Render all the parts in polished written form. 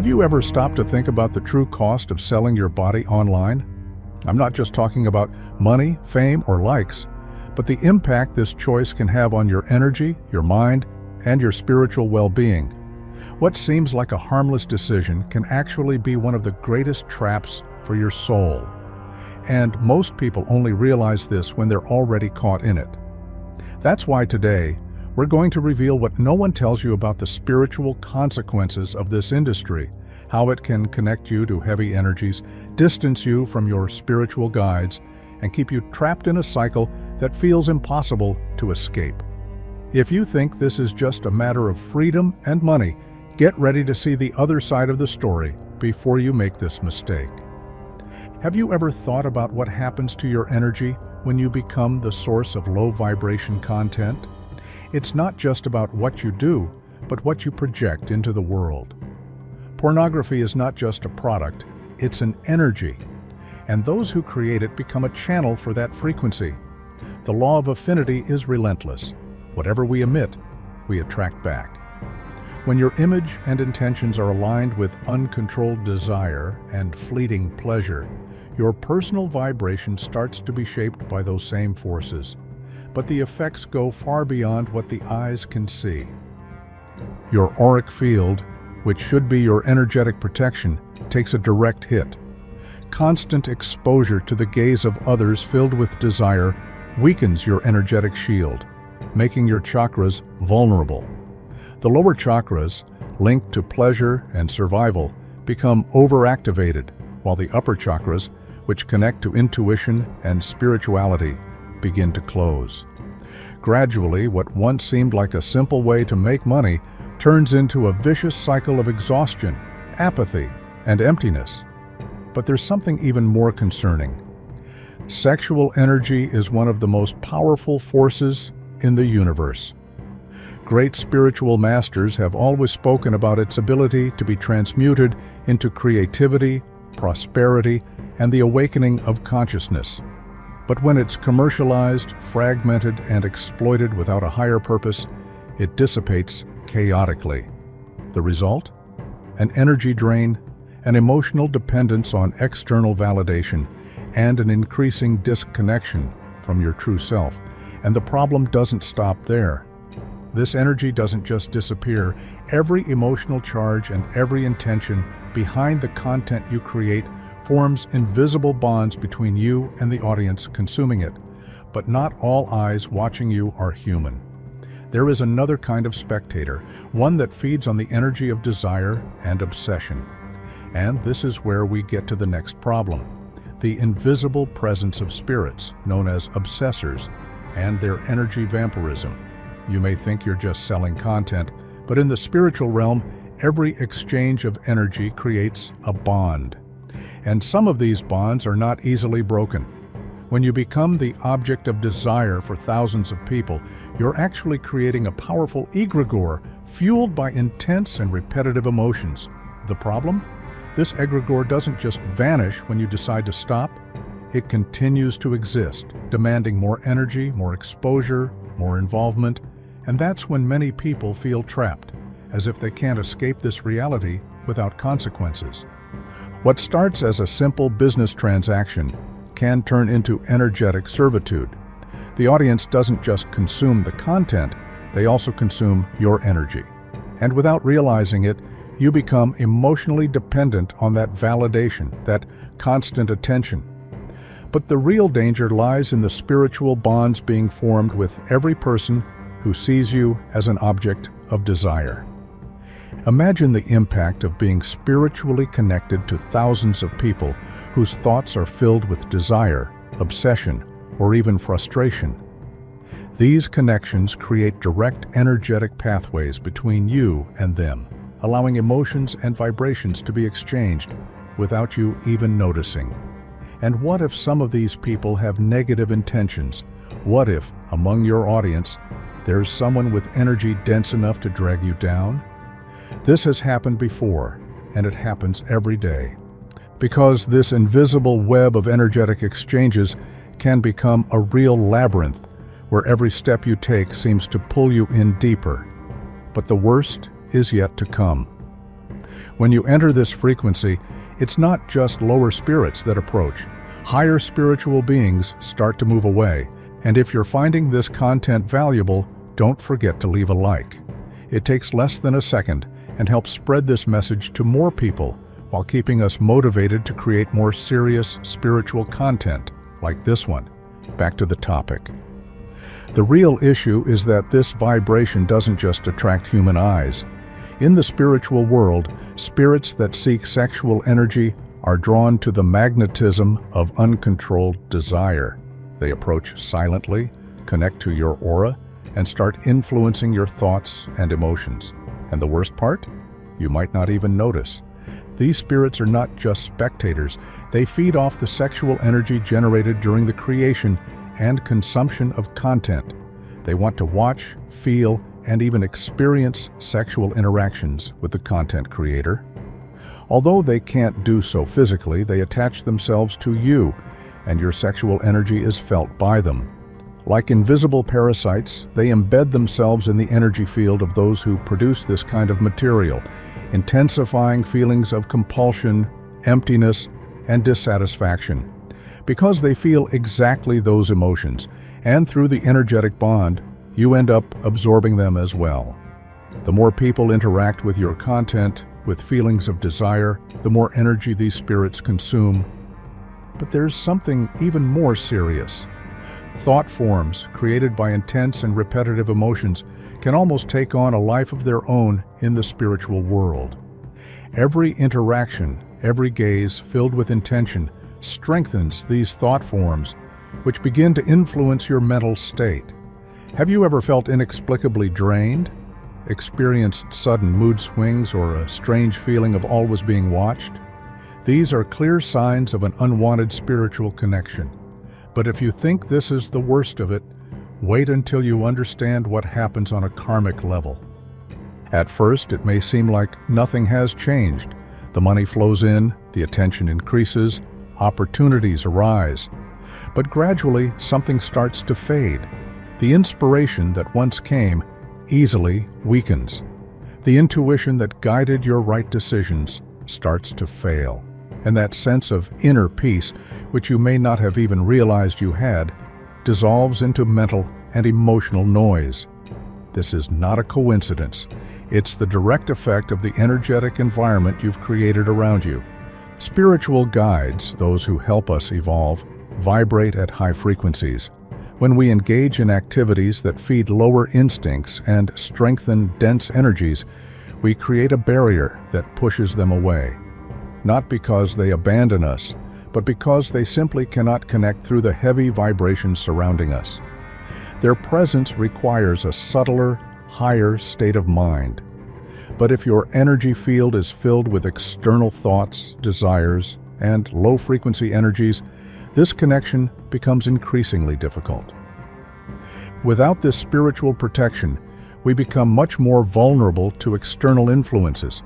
Have you ever stopped to think about the true cost of selling your body online? I'm not just talking about money, fame, or likes, but the impact this choice can have on your energy, your mind, and your spiritual well-being. What seems like a harmless decision can actually be one of the greatest traps for your soul. And most people only realize this when they're already caught in it. That's why today, we're going to reveal what no one tells you about the spiritual consequences of this industry, how it can connect you to heavy energies, distance you from your spiritual guides, and keep you trapped in a cycle that feels impossible to escape. If you think this is just a matter of freedom and money, get ready to see the other side of the story before you make this mistake. Have you ever thought about what happens to your energy when you become the source of low-vibration content? It's not just about what you do, but what you project into the world. Pornography is not just a product, it's an energy, and those who create it become a channel for that frequency. The law of affinity is relentless. Whatever we emit, we attract back. When your image and intentions are aligned with uncontrolled desire and fleeting pleasure, your personal vibration starts to be shaped by those same forces. But the effects go far beyond what the eyes can see. Your auric field, which should be your energetic protection, takes a direct hit. Constant exposure to the gaze of others filled with desire weakens your energetic shield, making your chakras vulnerable. The lower chakras, linked to pleasure and survival, become overactivated, while the upper chakras, which connect to intuition and spirituality, begin to close. Gradually, what once seemed like a simple way to make money turns into a vicious cycle of exhaustion, apathy, and emptiness. But there's something even more concerning. Sexual energy is one of the most powerful forces in the universe. Great spiritual masters have always spoken about its ability to be transmuted into creativity, prosperity, and the awakening of consciousness. But when it's commercialized, fragmented, and exploited without a higher purpose, it dissipates chaotically. The result? An energy drain, an emotional dependence on external validation, and an increasing disconnection from your true self. And the problem doesn't stop there. This energy doesn't just disappear. Every emotional charge and every intention behind the content you create forms invisible bonds between you and the audience consuming it. But not all eyes watching you are human. There is another kind of spectator, one that feeds on the energy of desire and obsession. And this is where we get to the next problem: the invisible presence of spirits, known as obsessors, and their energy vampirism. You may think you're just selling content, but in the spiritual realm, every exchange of energy creates a bond. And some of these bonds are not easily broken. When you become the object of desire for thousands of people, you're actually creating a powerful egregore fueled by intense and repetitive emotions. The problem? This egregore doesn't just vanish when you decide to stop. It continues to exist, demanding more energy, more exposure, more involvement, and that's when many people feel trapped, as if they can't escape this reality without consequences. What starts as a simple business transaction can turn into energetic servitude. The audience doesn't just consume the content, they also consume your energy. And without realizing it, you become emotionally dependent on that validation, that constant attention. But the real danger lies in the spiritual bonds being formed with every person who sees you as an object of desire. Imagine the impact of being spiritually connected to thousands of people whose thoughts are filled with desire, obsession, or even frustration. These connections create direct energetic pathways between you and them, allowing emotions and vibrations to be exchanged without you even noticing. And what if some of these people have negative intentions? What if, among your audience, there's someone with energy dense enough to drag you down? This has happened before, and it happens every day. Because this invisible web of energetic exchanges can become a real labyrinth, where every step you take seems to pull you in deeper. But the worst is yet to come. When you enter this frequency, it's not just lower spirits that approach. Higher spiritual beings start to move away. And if you're finding this content valuable, don't forget to leave a like. It takes less than a second and helps spread this message to more people while keeping us motivated to create more serious spiritual content like this one. Back to the topic. The real issue is that this vibration doesn't just attract human eyes. In the spiritual world, spirits that seek sexual energy are drawn to the magnetism of uncontrolled desire. They approach silently, connect to your aura, and start influencing your thoughts and emotions. And the worst part? You might not even notice. These spirits are not just spectators. They feed off the sexual energy generated during the creation and consumption of content. They want to watch, feel, and even experience sexual interactions with the content creator. Although they can't do so physically, they attach themselves to you, and your sexual energy is felt by them. Like invisible parasites, they embed themselves in the energy field of those who produce this kind of material, intensifying feelings of compulsion, emptiness, and dissatisfaction. Because they feel exactly those emotions, and through the energetic bond, you end up absorbing them as well. The more people interact with your content with feelings of desire, the more energy these spirits consume. But there's something even more serious. Thought forms created by intense and repetitive emotions can almost take on a life of their own in the spiritual world. Every interaction, every gaze filled with intention strengthens these thought forms, which begin to influence your mental state. Have you ever felt inexplicably drained? Experienced sudden mood swings or a strange feeling of always being watched? These are clear signs of an unwanted spiritual connection. But if you think this is the worst of it, wait until you understand what happens on a karmic level. At first, it may seem like nothing has changed. The money flows in, the attention increases, opportunities arise. But gradually, something starts to fade. The inspiration that once came easily weakens. The intuition that guided your right decisions starts to fail. And that sense of inner peace, which you may not have even realized you had, dissolves into mental and emotional noise. This is not a coincidence. It's the direct effect of the energetic environment you've created around you. Spiritual guides, those who help us evolve, vibrate at high frequencies. When we engage in activities that feed lower instincts and strengthen dense energies, we create a barrier that pushes them away. Not because they abandon us, but because they simply cannot connect through the heavy vibrations surrounding us. Their presence requires a subtler, higher state of mind. But if your energy field is filled with external thoughts, desires, and low-frequency energies, this connection becomes increasingly difficult. Without this spiritual protection, we become much more vulnerable to external influences.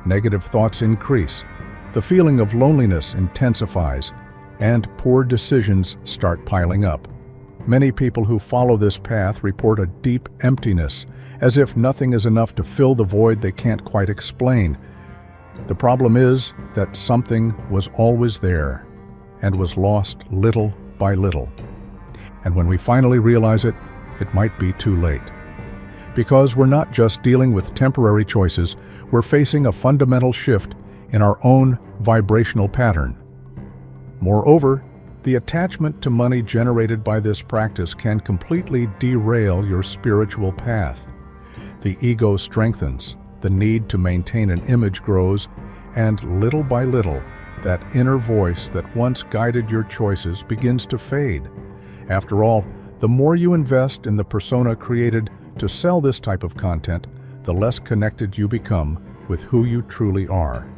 Negative thoughts increase, the feeling of loneliness intensifies, and poor decisions start piling up. Many people who follow this path report a deep emptiness, as if nothing is enough to fill the void they can't quite explain. The problem is that something was always there and was lost little by little. And when we finally realize it, it might be too late. Because we're not just dealing with temporary choices, we're facing a fundamental shift in our own vibrational pattern. Moreover, the attachment to money generated by this practice can completely derail your spiritual path. The ego strengthens, the need to maintain an image grows, and little by little, that inner voice that once guided your choices begins to fade. After all, the more you invest in the persona created to sell this type of content, the less connected you become with who you truly are.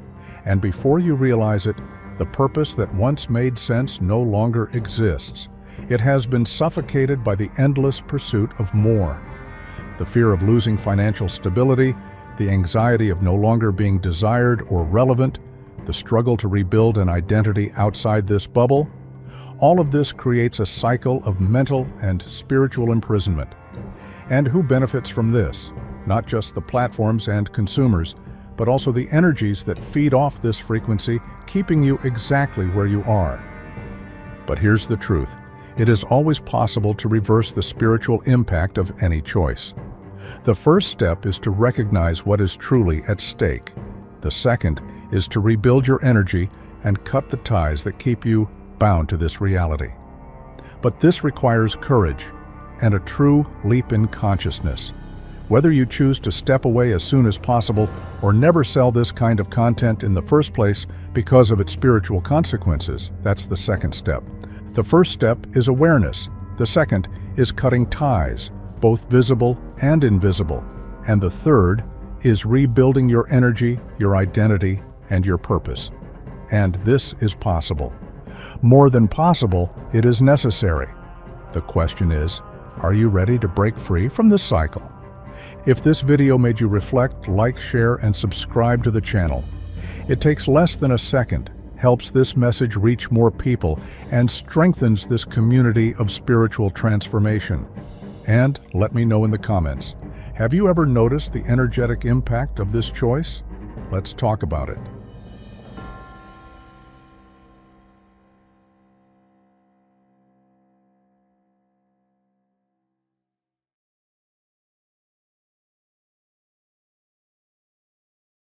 And before you realize it, the purpose that once made sense no longer exists. It has been suffocated by the endless pursuit of more. The fear of losing financial stability, the anxiety of no longer being desired or relevant, the struggle to rebuild an identity outside this bubble, all of this creates a cycle of mental and spiritual imprisonment. And who benefits from this? Not just the platforms and consumers, but also the energies that feed off this frequency, keeping you exactly where you are. But here's the truth. It is always possible to reverse the spiritual impact of any choice. The first step is to recognize what is truly at stake. The second is to rebuild your energy and cut the ties that keep you bound to this reality. But this requires courage and a true leap in consciousness. Whether you choose to step away as soon as possible or never sell this kind of content in the first place because of its spiritual consequences, that's the second step. The first step is awareness. The second is cutting ties, both visible and invisible. And the third is rebuilding your energy, your identity, and your purpose. And this is possible. More than possible, it is necessary. The question is, are you ready to break free from this cycle? If this video made you reflect, like, share, and subscribe to the channel. It takes less than a second, helps this message reach more people, and strengthens this community of spiritual transformation. And let me know in the comments, have you ever noticed the energetic impact of this choice? Let's talk about it.